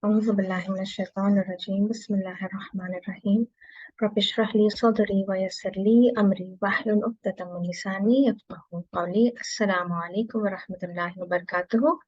أعوذ بالله من الشيطان الرجيم بسم الله الرحمن الرحيم رب اشرح لي صدري ويسر لي أمري واحلل عقدة من لساني يفقهوا قولي السلام عليكم ورحمة الله وبركاته.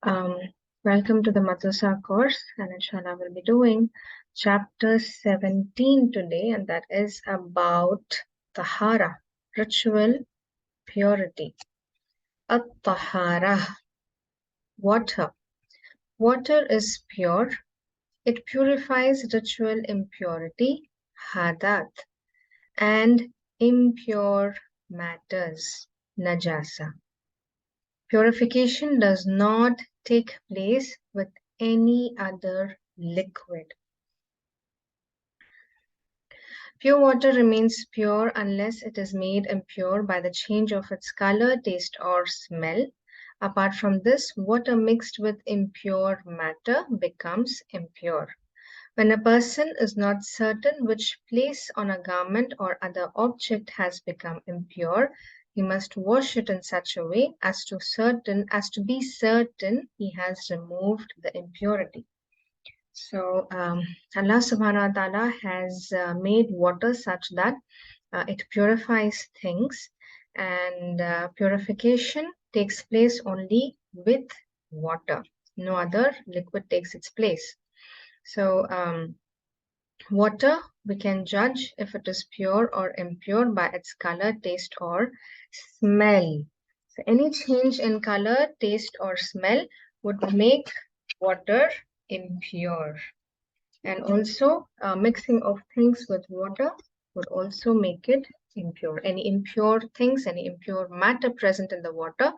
um, Welcome to the Madrasa course, and inshallah we'll be doing chapter 17 today, and that is about Tahara, ritual purity. At-Tahara, water. Water is pure. It purifies ritual impurity, hadat, and impure matters, najasa. Purification does not take place with any other liquid. Pure water remains pure unless it is made impure by the change of its color, taste, or smell. Apart from this, water mixed with impure matter becomes impure. When a person is not certain which place on a garment or other object has become impure, he must wash it in such a way as to be certain he has removed the impurity. So Allah subhanahu wa ta'ala has made water such that it purifies things, and purification takes place only with water. No other liquid takes its place. So water, we can judge if it is pure or impure by its color, taste, or smell. So any change in color, taste, or smell would make water impure. And also mixing of things with water would also make it impure. Any impure things, any impure matter present in the water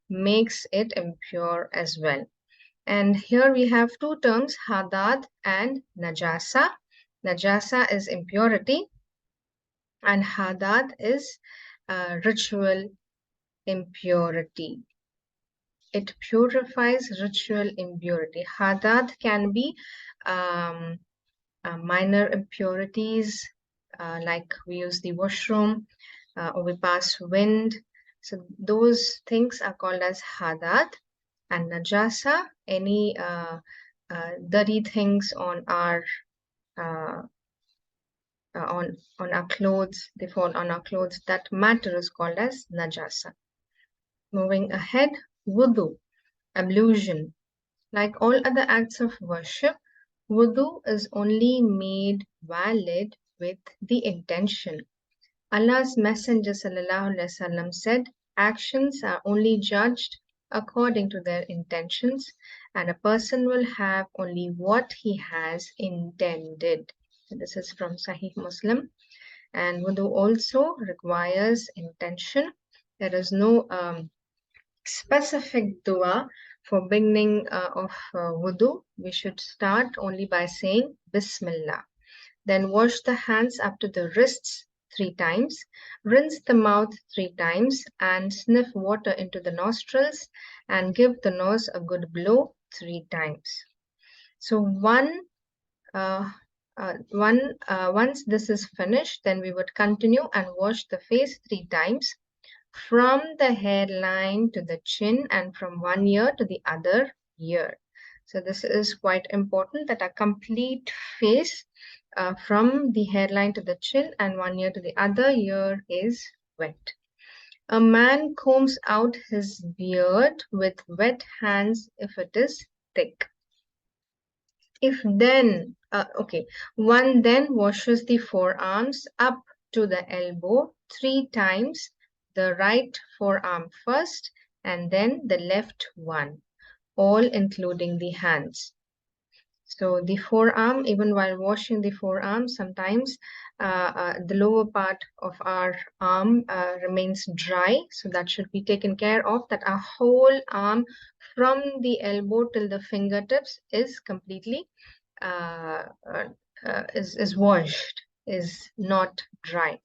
makes it impure as well. And here we have two terms, hadat and najasa. Najasa is impurity, and hadat is ritual impurity. It purifies ritual impurity. Hadat can be minor impurities, like we use the washroom or we pass wind. So those things are called as hadat. And najasa, any dirty things on our on our clothes, they fall on our clothes. That matter is called as najasa. Moving ahead, wudu, ablution. Like all other acts of worship, wudu is only made valid with the intention. Allah's Messenger ﷺ said, actions are only judged according to their intentions, and a person will have only what he has intended. So this is from Sahih Muslim. And wudu also requires intention. There is no specific dua for beginning of wudu. We should start only by saying Bismillah. Then wash the hands up to the wrists 3 times, rinse the mouth 3 times, and sniff water into the nostrils and give the nose a good blow 3 times. So once this is finished, then we would continue and wash the face 3 times, from the hairline to the chin and from one ear to the other ear. So this is quite important, that a complete face from the hairline to the chin and one ear to the other ear is wet. A man combs out his beard with wet hands if it is thick. One then washes the forearms up to the elbow 3 times, the right forearm first and then the left one, all including the hands. So the forearm, even while washing the forearm, sometimes the lower part of our arm remains dry. So that should be taken care of, that our whole arm from the elbow till the fingertips is completely is washed, is not dry.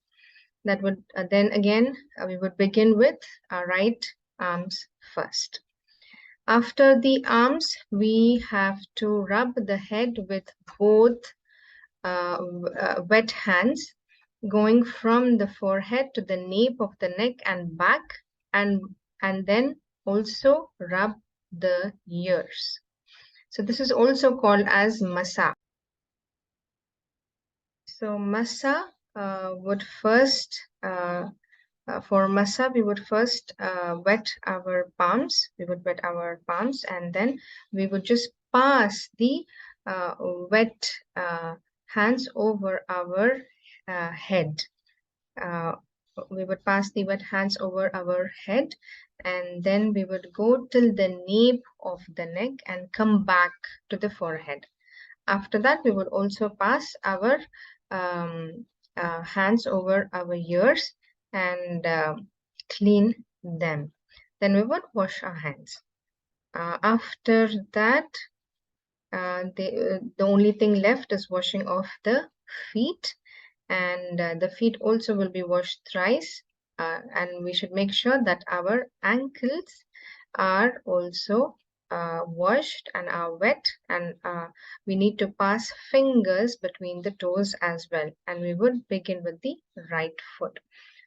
That would then again we would begin with our right arms first. After the arms, we have to rub the head with both wet hands, going from the forehead to the nape of the neck and back, and then also rub the ears. So this is also called as masa. So masa would first for masa, we would first wet our palms. We would wet our palms, and then we would just pass the wet hands over our head. We would pass the wet hands over our head, and then we would go till the nape of the neck and come back to the forehead. After that, we would also pass our hands over our ears and clean them. Then we would wash our hands. After that, the only thing left is washing off the feet, and the feet also will be washed thrice. And we should make sure that our ankles are also washed and are wet, and we need to pass fingers between the toes as well. And we would begin with the right foot.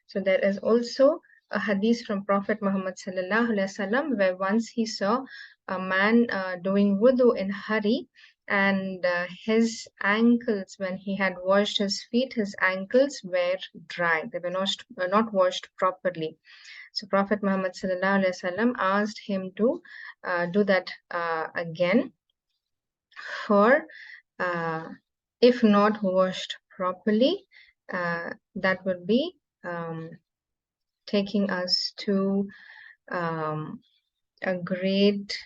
So there is also a hadith from Prophet Muhammad sallallahu alaihi wasallam, where once he saw a man doing wudu in hurry, and his ankles, when he had washed his feet, his ankles were dry. They were not washed properly. So Prophet Muhammad sallallahu alaihi wasallam asked him to do that again, for if not washed properly, that would be taking us to a great,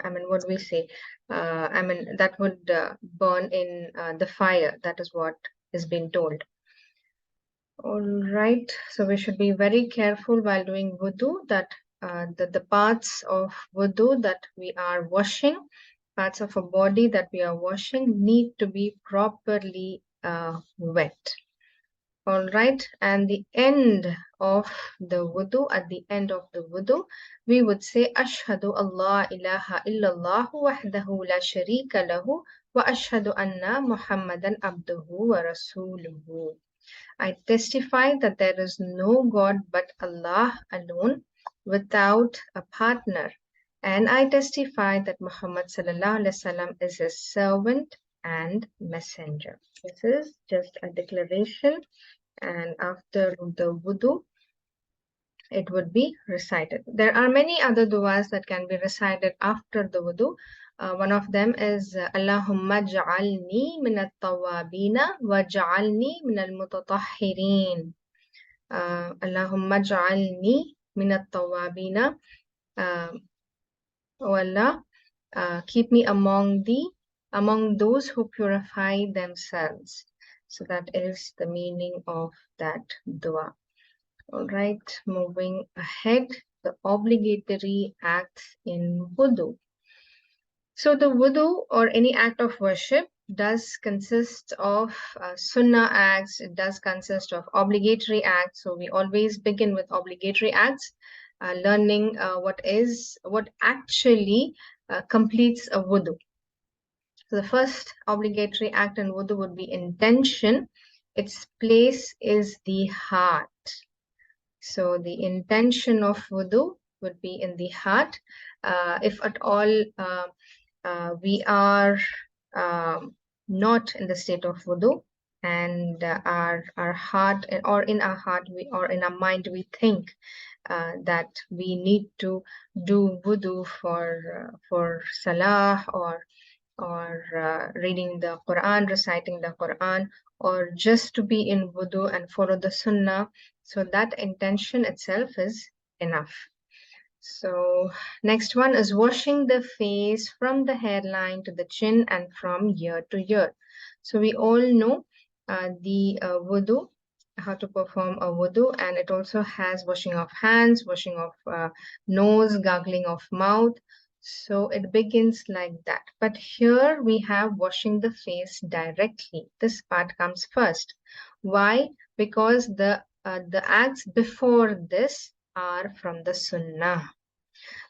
what we say, that would burn in the fire. That is what is being told. All right, so we should be very careful while doing wudu, that the parts of wudu that we are washing, parts of a body that we are washing, need to be properly wet. All right, and the end of the wudu, at the end of the wudu, we would say, Ashhadu Allah ilaha illallah wahdahu la sharika lahu wa ashhadu anna Muhammadan abduhu wa rasuluhu. I testify that there is no God but Allah alone, without a partner. And I testify that Muhammad sallallahu alaihi wasallam is his servant and messenger. This is just a declaration, and after the wudu, it would be recited. There are many other du'as that can be recited after the wudu. One of them is Allahumma ja'alni min at-tawabina wa ja'alni min al-mutatahhirin. Allahumma ja'alni min at-tawabina. O Allah, keep me among those who purify themselves. So that is the meaning of that dua. All right, moving ahead, the obligatory acts in wudu. So the wudu, or any act of worship, does consist of sunnah acts. It does consist of obligatory acts. So we always begin with obligatory acts, learning what actually completes a wudu. So the first obligatory act in wudu would be intention. Its place is the heart. So the intention of wudu would be in the heart. If at all we are not in the state of wudu, and our heart, or in our heart, or in our mind, we think that we need to do wudu for salah, or reading the Quran, reciting the Quran, or just to be in wudu and follow the sunnah. So that intention itself is enough. So next one is washing the face from the hairline to the chin and from ear to ear. So we all know the wudu, how to perform a wudu, and it also has washing of hands, washing of nose, gargling of mouth. So it begins like that. But here we have washing the face directly. This part comes first. Why? Because the acts before this are from the sunnah.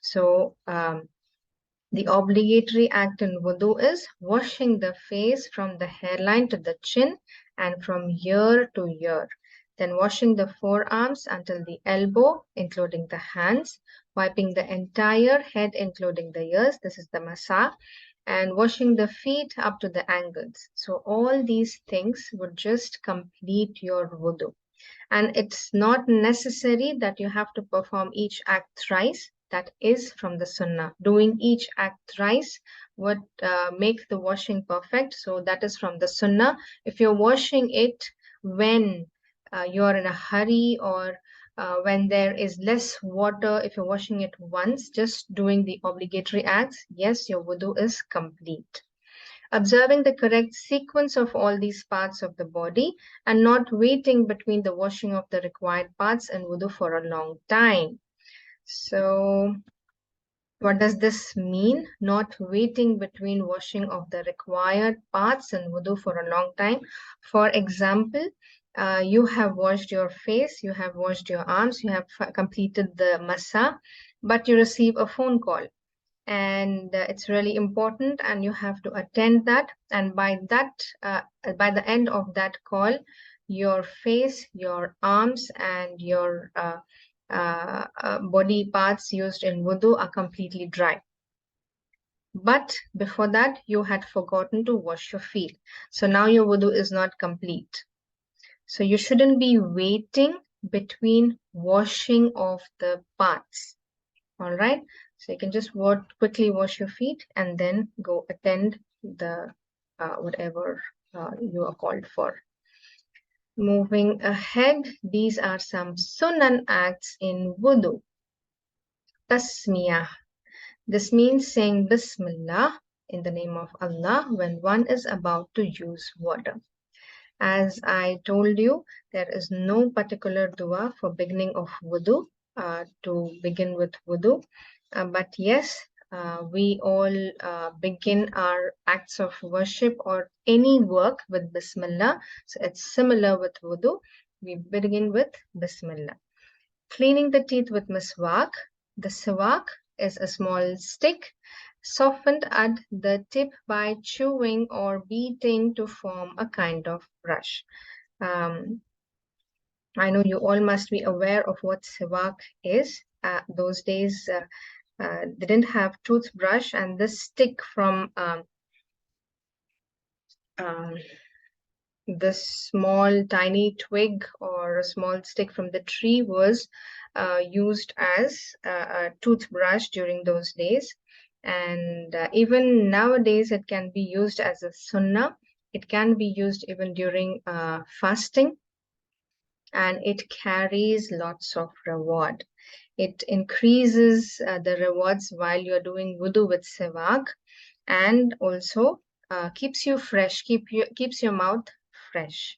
So the obligatory act in wudu is washing the face from the hairline to the chin and from ear to ear. Then washing the forearms until the elbow, including the hands, wiping the entire head, including the ears. This is the masa. and washing the feet up to the ankles. So all these things would just complete your wudu. And it's not necessary that you have to perform each act thrice. That is from the sunnah. Doing each act thrice would make the washing perfect. So that is from the sunnah. If you're washing it when you're in a hurry, or when there is less water, if you're washing it once, just doing the obligatory acts, yes, your wudu is complete. Observing the correct sequence of all these parts of the body and not waiting between the washing of the required parts in wudu for a long time. So what does this mean? Not waiting between washing of the required parts in wudu for a long time. For example, you have washed your face, you have washed your arms, you have completed the masa, but you receive a phone call, and it's really important, and you have to attend that. And by the end of that call, your face, your arms, and your body parts used in wudu are completely dry. But before that, you had forgotten to wash your feet. So now your wudu is not complete. So you shouldn't be waiting between washing of the parts. All right. So you can just quickly wash your feet and then go attend the whatever you are called for. Moving ahead, these are some sunan acts in wudu. Tasmiyah. This means saying Bismillah, in the name of Allah, when one is about to use water. As I told you, there is no particular dua for beginning of wudu, to begin with wudu. But yes, we all begin our acts of worship or any work with Bismillah. So it's similar with wudu. We begin with Bismillah. Cleaning the teeth with miswak. The siwak is a small stick softened at the tip by chewing or beating to form a kind of brush. I know you all must be aware of what siwak is. Those days, they didn't have toothbrush, and this stick from this small tiny twig or a small stick from the tree was used as a toothbrush during those days. And even nowadays, it can be used as a sunnah. It can be used even during fasting, and it carries lots of reward. It increases the rewards while you're doing wudu with siwak, and also keeps you fresh, keeps your mouth fresh.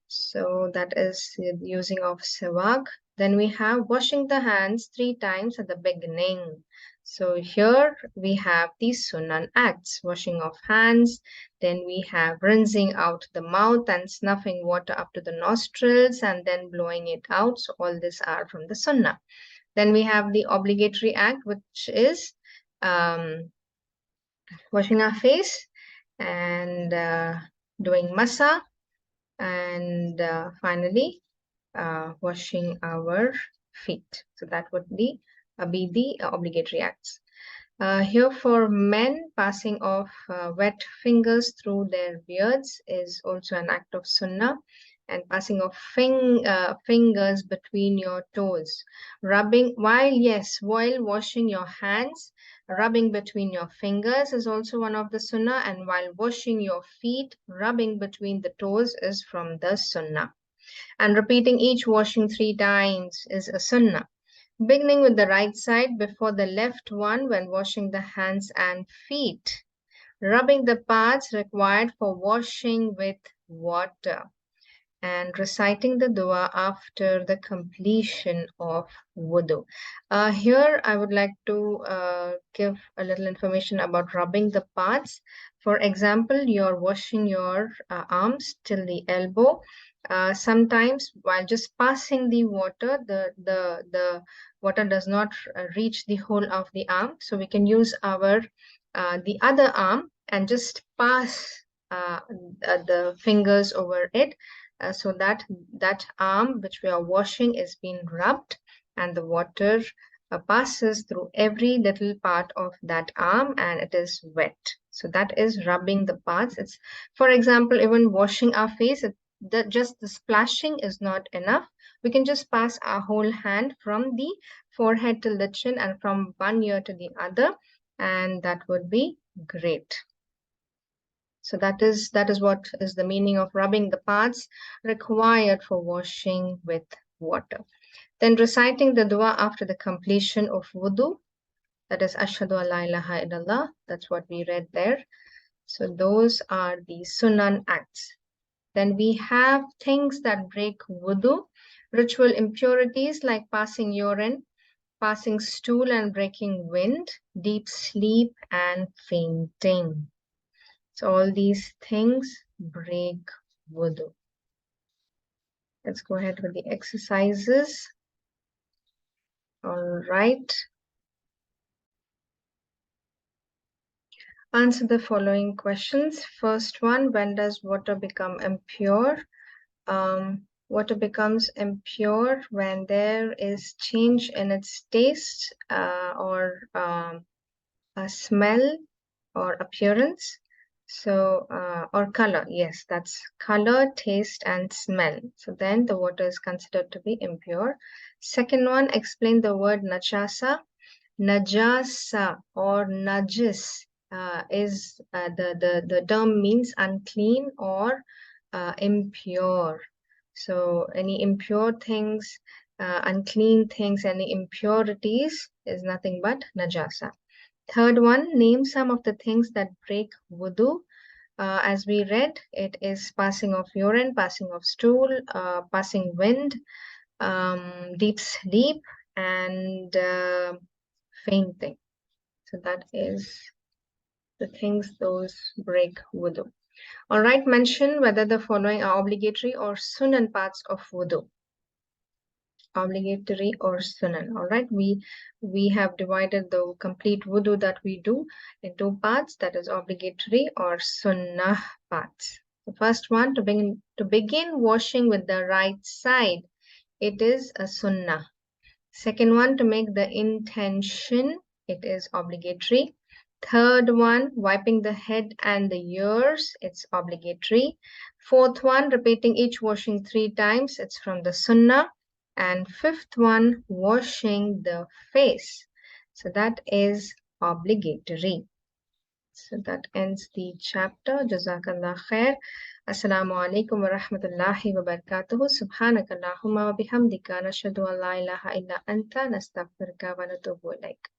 So that is the using of siwak. Then we have washing the hands 3 times at the beginning. So here we have these sunan acts, washing of hands. Then we have rinsing out the mouth and snuffing water up to the nostrils and then blowing it out. So all these are from the sunnah. Then we have the obligatory act, which is washing our face and doing masa, and finally washing our feet. So that would be the obligatory acts. Here for men, passing of wet fingers through their beards is also an act of sunnah, and passing of fingers between your toes. Rubbing, while washing your hands, rubbing between your fingers is also one of the sunnah, and while washing your feet, rubbing between the toes is from the sunnah. And repeating each washing 3 times is a sunnah. Beginning with the right side before the left one when washing the hands and feet. Rubbing the parts required for washing with water. And reciting the dua after the completion of wudu. Here, I would like to give a little information about rubbing the parts. For example, you're washing your arms till the elbow. Sometimes, while just passing the water, the water does not reach the whole of the arm. So we can use our the other arm and just pass the fingers over it, so that that arm which we are washing is being rubbed and the water passes through every little part of that arm and it is wet. So that is rubbing the parts. It's, for example, even washing our face, just the splashing is not enough. We can just pass our whole hand from the forehead to the chin and from one ear to the other, and that would be great. So that is what is the meaning of rubbing the parts required for washing with water. Then reciting the dua after the completion of wudu, that is Ashhadu an la ilaha illallah, that's what we read there. So those are the sunan acts. Then we have things that break wudu, ritual impurities like passing urine, passing stool and breaking wind, deep sleep and fainting. So all these things break wudu. Let's go ahead with the exercises. All right. Answer the following questions. First one, when does water become impure? Water becomes impure when there is change in its taste or a smell or appearance. So, or color. Yes, that's color, taste, and smell. So then the water is considered to be impure. Second one, explain the word najasa. Najasa or najis is the term means unclean or impure. So any impure things, unclean things, any impurities is nothing but najasa. Third one, name some of the things that break wudu. As we read, it is passing of urine, passing of stool, passing wind, deep sleep, and fainting. So that is the things those break wudu. All right, mention whether the following are obligatory or sunan parts of wudu. Obligatory or sunan. All right, we have divided the complete wudu that we do in two parts, that is obligatory or sunnah parts. The first one, to begin washing with the right side, it is a sunnah. Second one, to make the intention, it is obligatory. Third one, wiping the head and the ears, it's obligatory. Fourth one, repeating each washing 3 times, it's from the sunnah. And fifth one, washing the face. So that is obligatory. So that ends the chapter. Jazakallah khair. Assalamu alaikum wa rahmatullahi wa barakatuhu. Subhanakallahumma wa bihamdika nashhadu an la ilaha illa anta nastaghfiruka wa natubu ilaik.